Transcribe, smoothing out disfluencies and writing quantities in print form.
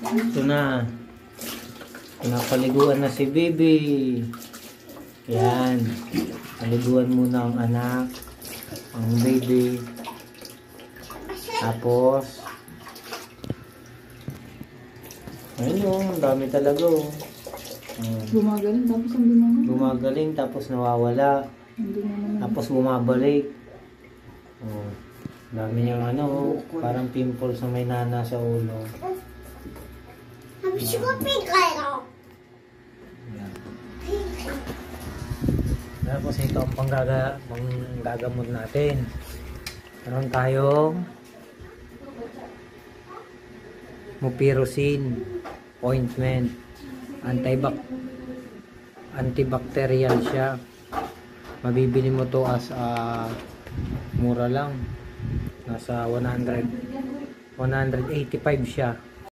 Ito na. Pinapaliguan na si Bibi. Yan. Paliguan muna ang anak. Ang baby. Tapos ayun o, ang dami talaga o. Gumagaling tapos hindi naman. Gumagaling tapos nawawala. Hindi naman. Tapos bumabalik. Oh, dami niyang ano, parang pimple sa may nana sa ulo. Yan. Tapos ito ang panggagamot natin. Meron tayong mupirocin ointment. Antibacterial siya. Mabibili mo to as mura lang. Nasa 185 siya.